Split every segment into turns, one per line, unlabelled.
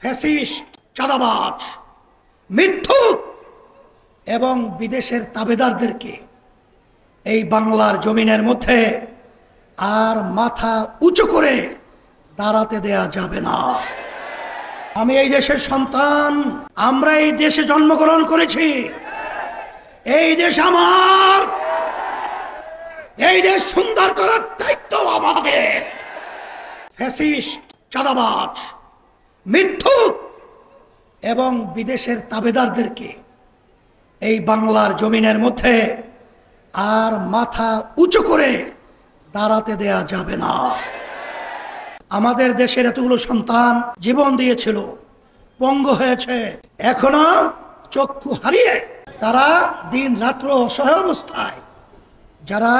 Fascist, চাঁদাবাজ, মিথ্যুক এবং বিদেশের তাবেদারদেরকে এই বাংলার জমিনের মধ্যে আর মাথা উঁচু করে দাঁড়াতে দেয়া যাবে না। আমি এই দেশের সন্তান, আমরা এই দেশে জন্মগ্রহণ করেছি, এই দেশ আমার, এই দেশ সুন্দর করার দায়িত্ব আমাদের। ফ্যাসিস্ট, চাঁদাবাজ, মিথ্যুক এবং বিদেশের তাবেদারদেরকে এই বাংলার জমিনের মধ্যে আর মাথা উঁচু করে দাঁড়াতে দেয়া যাবে না। আমাদের দেশের এতগুলো সন্তান জীবন দিয়েছিল, পঙ্গু হয়েছে, এখনো চক্ষু হারিয়ে তারা দিন রাত্র অসহায় অবস্থায় যারা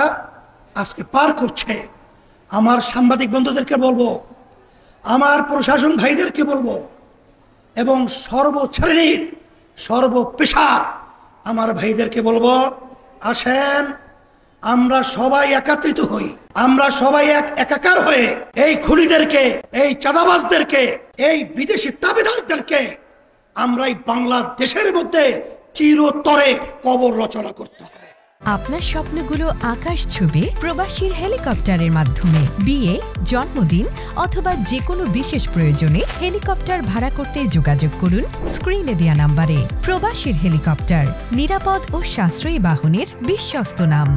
আজকে পার করছে। আমার সাংবাদিক বন্ধুদেরকে বলবো, আমার প্রশাসন ভাইদেরকে বলবো এবং সর্বশ্রেণীর সর্বপেশার আমার ভাইদেরকে বলবো, আসেন আমরা সবাই একত্রিত হই, আমরা সবাই একাকার হয়ে এই খুনিদেরকে, এই চাঁদাবাজদেরকে, এই বিদেশি তাবেদারদেরকে আমরা এই বাংলাদেশের মধ্যে চিরতরে কবর রচনা করতে হবে।
আপনার স্বপ্নগুলো আকাশ ছুবে প্রবাসীর হেলিকপ্টারের মাধ্যমে। বিয়ে, জন্মদিন অথবা যে কোনো বিশেষ প্রয়োজনে হেলিকপ্টার ভাড়া করতে যোগাযোগ করুন স্ক্রিনে দেয়া নাম্বারে। প্রবাসীর হেলিকপ্টার, নিরাপদ ও সাশ্রয়ী বাহনের বিশ্বস্ত নাম।